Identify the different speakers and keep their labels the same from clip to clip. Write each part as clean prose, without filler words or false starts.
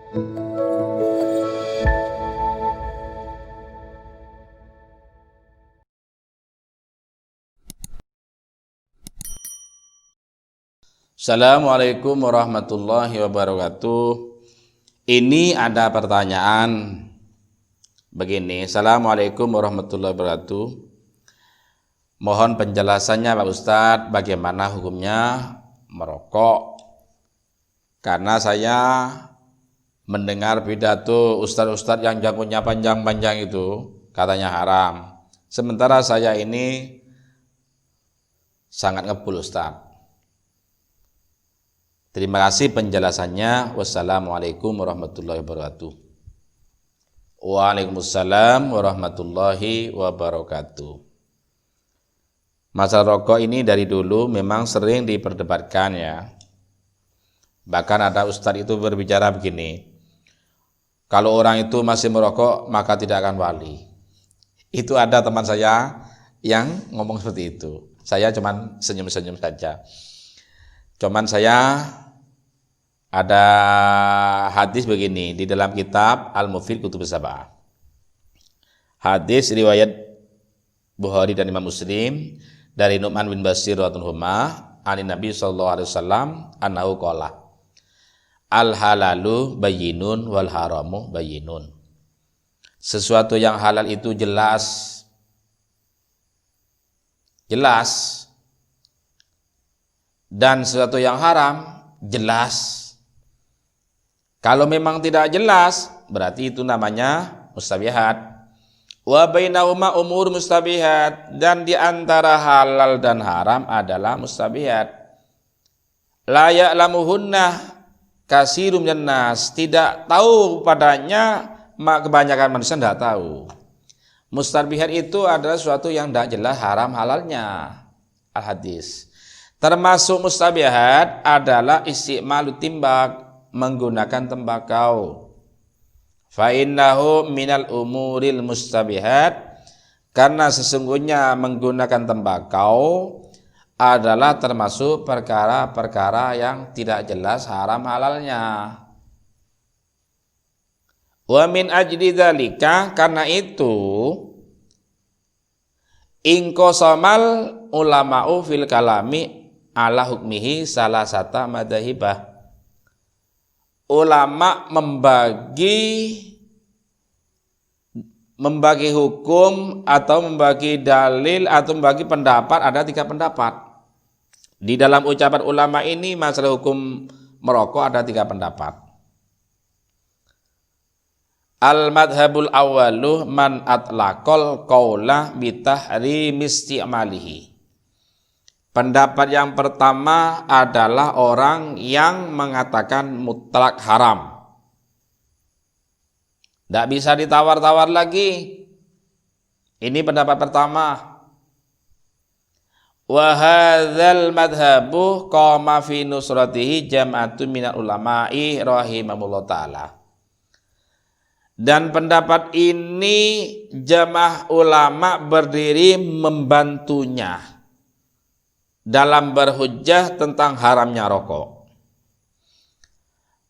Speaker 1: Assalamualaikum warahmatullahi wabarakatuh. Ini ada pertanyaan begini. Assalamualaikum warahmatullahi wabarakatuh. Mohon penjelasannya Pak Ustadz, bagaimana hukumnya merokok? Karena saya mendengar pidato ustadz-ustadz yang jangkutnya panjang-panjang itu katanya haram. Sementara saya ini sangat ngebul Ustadz. Terima kasih penjelasannya. Wassalamualaikum warahmatullahi wabarakatuh. Waalaikumsalam warahmatullahi wabarakatuh. Masalah rokok ini dari dulu memang sering diperdebatkan ya. Bahkan ada ustadz itu berbicara begini, kalau orang itu masih merokok maka tidak akan wali. Itu ada teman saya yang ngomong seperti itu. Saya cuman senyum-senyum saja. Cuman saya ada hadis begini di dalam kitab Al-Mufid Kutubus Sab'ah. Hadis riwayat Bukhari dan Imam Muslim dari Nu'man bin Bashir radhiyallahu anhu an Nabi sallallahu alaihi wasallam annahu qala al-halalu bayyinun wal haramu bayyinun. Sesuatu yang halal itu jelas. Dan sesuatu yang haram jelas. Kalau memang tidak jelas, berarti itu namanya mustabihat. Wa bainahuma umur mustabihat, dan di antara halal dan haram adalah mustabihat. La ya'lamuhunna katsirum minan nas, tidak tahu padanya kebanyakan manusia tidak tahu. Mustabihat itu adalah sesuatu yang tidak jelas haram halalnya. Al-hadis. Termasuk mustabihat adalah istimalu timbak, menggunakan tembakau. Fa innahu minal umuril mustabihat, karena sesungguhnya menggunakan tembakau adalah termasuk perkara-perkara yang tidak jelas haram halalnya. Wa min ajli dzalika, karena itu inqasamal ulama'u fil kalami ala hukmihi salasata madzhabah. Ulama membagi hukum atau membagi dalil atau membagi pendapat, ada 3 pendapat. Di dalam ucapan ulama ini masalah hukum merokok ada 3 pendapat. Al-madhabul awwalu man atlaqal qaula bitahrim isti'malihi. Pendapat yang pertama adalah orang yang mengatakan mutlak haram. Tidak bisa ditawar-tawar lagi. Ini pendapat pertama. Wa hadzal madhabu qama fi nusratihi jam'atun minal ulama'i rahimahullah ta'ala. Dan pendapat ini jamaah ulama berdiri membantunya dalam berhujjah tentang haramnya rokok.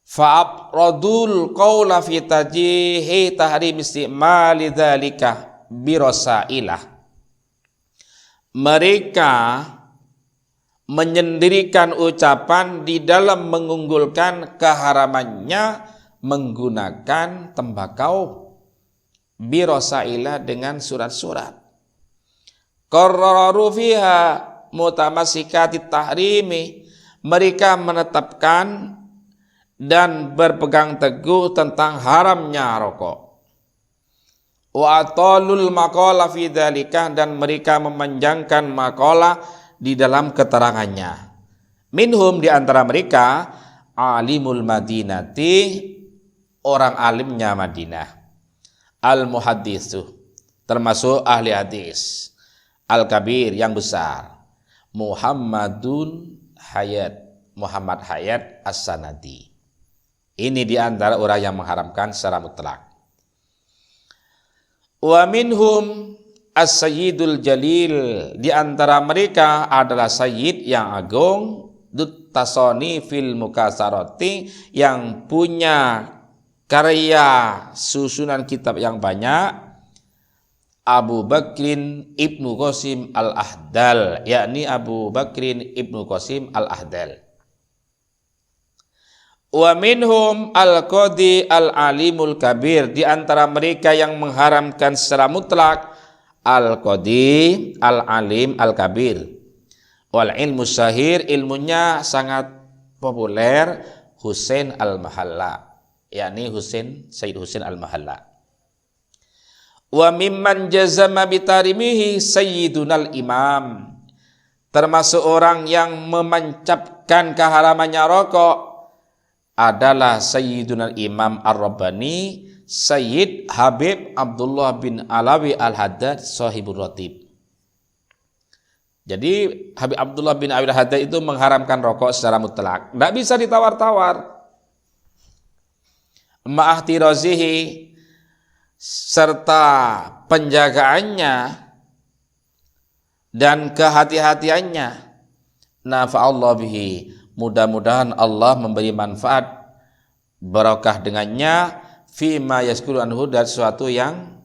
Speaker 1: Fa'abradul qawla fi tajihi tahrim istimali dzalika birasailah. Mereka menyendirikan ucapan di dalam mengunggulkan keharamannya menggunakan tembakau birasailah dengan surat-surat. Qarraru fiha mutamassikati tahrimi, mereka menetapkan dan berpegang teguh tentang haramnya rokok. Wa atalul maqala fi dzalika, dan mereka memanjangkan maqalah di dalam keterangannya. Minhum, di antara mereka alimul Madinati, orang alimnya Madinah, al muhadditsu, termasuk ahli hadis, al kabir, yang besar, Muhammadun Hayat, Muhammad Hayat As-Sanadi. Ini di antara orang yang mengharamkan secara mutlak. Wa minhum as-sayyidul jalil, di antara mereka adalah sayyid yang agung, dut tasoni fil mukasarati, yang punya karya susunan kitab yang banyak Abu Bakrin Ibnu Qasim Al-Ahdal, yakni Abu Bakrin Ibnu Qasim Al-Ahdal. Wa minhum al-qadi al-alimul kabir, di antara mereka yang mengharamkan secara mutlak al-qadi al-alim al-kabir. Wal ilmu syahir, ilmunya sangat populer, Husain al-Mahalla, yakni Sayyid Husain al-Mahalla. Wa mimman jazama bitarimihi sayyidunal imam, termasuk orang yang memancapkan keharamannya rokok adalah Sayyidunal Imam Ar-Rabbani Sayyid Habib Abdullah bin Alawi Al-Haddad Sahibur Ratib. Jadi Habib Abdullah bin Alawi Al-Haddad itu mengharamkan rokok secara mutlak, tidak bisa ditawar-tawar. Ma'ahtirazihi, serta penjagaannya dan kehati-hatiannya. Nafa'allah bihi, mudah-mudahan Allah memberi manfaat barakah dengannya, fima yaskuru anhu, dari sesuatu yang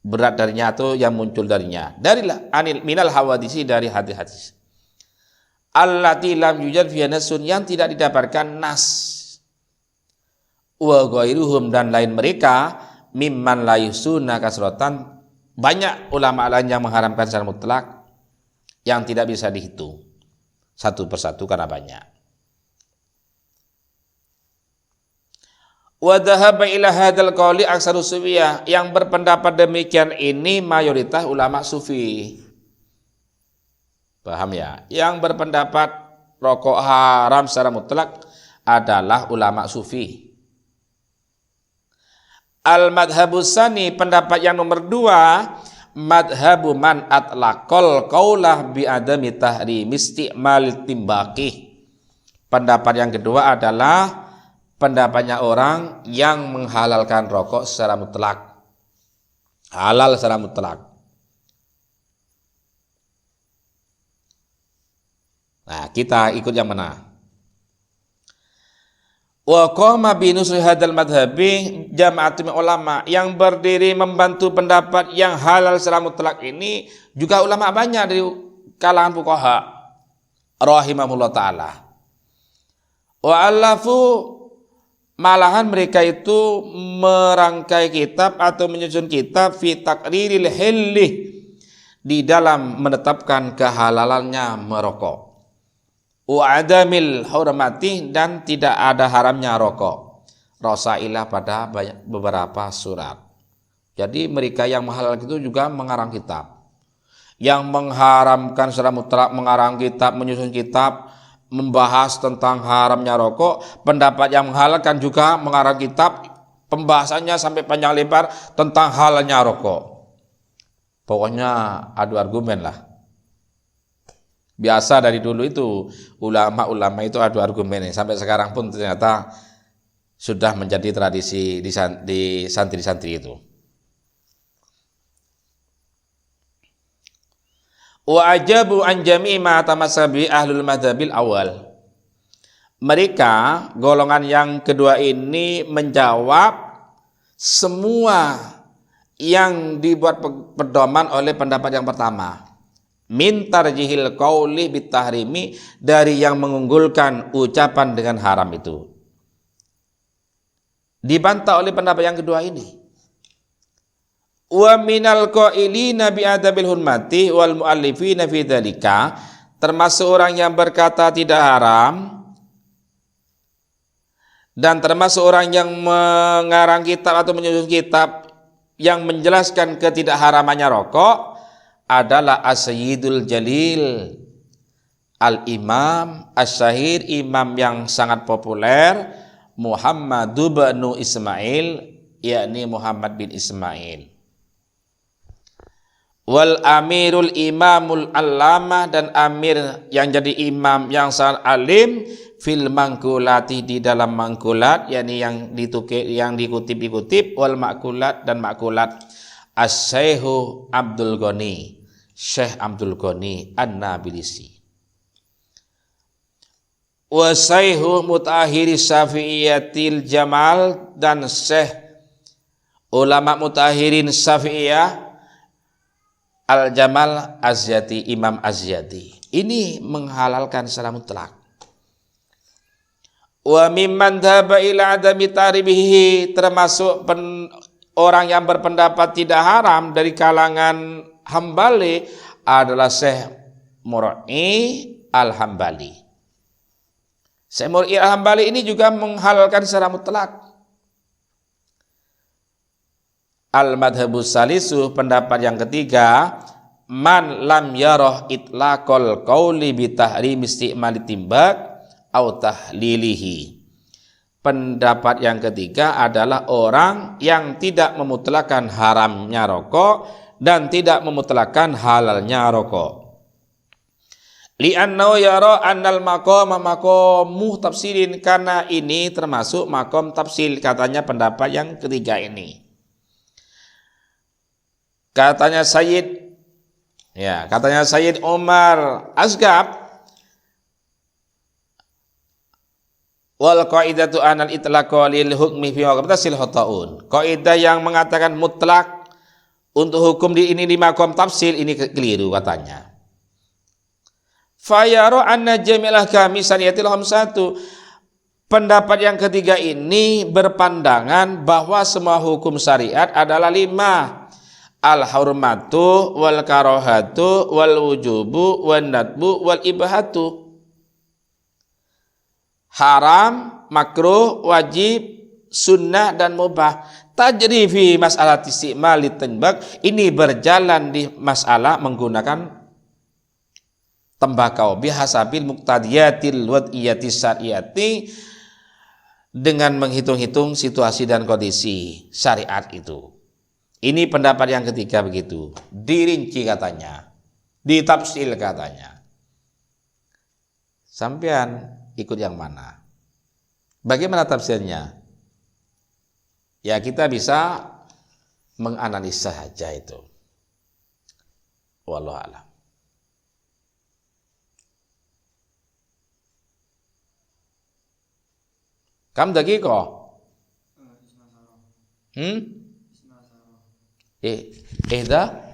Speaker 1: berat darinya atau yang muncul darinya, darilah anil minal hawadisi, dari hadis-hadis allati lam yujad fiha nasun, yang tidak didapatkan nas, wa ghairuhum, dan lain mereka, mimman la yusuna kasrotan, banyak ulama lain yang mengharamkan secara mutlak yang tidak bisa dihitung satu persatu karena banyak. Wa dhahaba ila hadzal qauli aktsaru sufiyah, yang berpendapat demikian ini mayoritas ulama sufi. Paham ya? Yang berpendapat rokok haram secara mutlak adalah ulama sufi. Al-madhabus tsani, pendapat yang nomor 2, madhabu man atlaqal qaulah bi adami tahrim isti'mal timbaqih. Pendapat yang kedua adalah pendapatnya orang yang menghalalkan rokok secara mutlak, halal secara mutlak. Nah, kita ikut yang mana? Wa qama bi nusri hadzal madhabi jama'atun ulama, yang berdiri membantu pendapat yang halal secara mutlak ini juga ulama banyak dari kalangan fuqaha rahimahullah taala. Wa allafu, malahan mereka itu merangkai kitab atau menyusun kitab fi taqriril hilli, di dalam menetapkan kehalalannya merokok. Wa adamil hurmati, dan tidak ada haramnya rokok. Rasailah, pada beberapa surat. Jadi mereka yang menghalalkan itu juga mengarang kitab. Yang mengharamkan secara mutlak mengarang kitab, menyusun kitab membahas tentang haramnya rokok. Pendapat yang menghalalkan juga mengarang kitab, pembahasannya sampai panjang lebar tentang halalnya rokok. Pokoknya adu argumen lah. Biasa dari dulu itu ulama-ulama itu adu argumen, sampai sekarang pun ternyata sudah menjadi tradisi di santri-santri itu. Wa ajabu an jami'i ma tamassabi ahlul madhabil awal. Mereka golongan yang kedua ini menjawab semua yang dibuat pedoman oleh pendapat yang pertama. Min tarjihil qauli bitahrimi, dari yang mengunggulkan ucapan dengan haram itu, dibantah oleh pendapat yang kedua ini. Wa minal qailina bi adabil hurmati wal muallifina fi dzalika, termasuk orang yang berkata tidak haram dan termasuk orang yang mengarang kitab atau menyusun kitab yang menjelaskan ketidakharamannya rokok adalah As-Sayyidul Jalil Al-Imam As-Syahir, imam yang sangat populer, Muhammad bin Ismail, yakni Muhammad bin Ismail. Wal Amirul Imamul Allamah, dan amir yang jadi imam yang sangat alim, fil mangkulati, di dalam mangkulat, yakni yang dikutip, wal makulat, dan makulat. As-Syekhu Abdul Ghani, Syekh Abdul Ghani An-Nabilisi. wa sayhu mutahhiri syafi'iyatil jamal, dan syekh ulama mutahirin syafi'iyah al jamal Azyati, Imam Azyati. Ini menghalalkan secara mutlak. Wa mimman dhaba ila adami taribihi, termasuk orang yang berpendapat tidak haram dari kalangan Hambali adalah Syekh Mur'i Al-Hambali. Syekh Mur'i Al-Hambali ini juga menghalalkan secara mutlak. Al-madhabus salisu, pendapat yang ketiga, man lam yarah itlaqal qauli bi tahrim isti'mal timbak au tahlilihi. Pendapat yang ketiga adalah orang yang tidak memutlakan haramnya rokok dan tidak memutlakan halalnya rokok. Li'annahu yara annal maqama maqamu tafsirin, karena ini termasuk maqam tafsil, katanya pendapat yang ketiga ini. Katanya Sayyid Umar Asgab, wal qaidatu anal itlaqu lil hukmi fi waqtasil khataun. Kaidah yang mengatakan mutlak untuk hukum di ini di maqam tafsil ini keliru katanya. Fayara anna jami'al ahkami syariatil khamsatu. Pendapat yang ketiga ini berpandangan bahwa semua hukum syariat adalah 5. Al-hurmatu wal karahatu wal wujubu wan nadbu wal ibahatu. Haram, makruh, wajib, sunnah, dan mubah. Tajri fi mas'alat isti'mal tinbak, ini berjalan di masalah menggunakan tembakau bihasabil muqtadiyatil wad'iyati syariati, dengan menghitung-hitung situasi dan kondisi syariat itu. Ini pendapat yang ketiga begitu. Dirinci katanya, ditafsil katanya. Sampean ikut yang mana? Bagaimana tafsirnya? Ya kita bisa menganalisa saja itu. Wallahu a'lam. Kam daqiqah? Ihda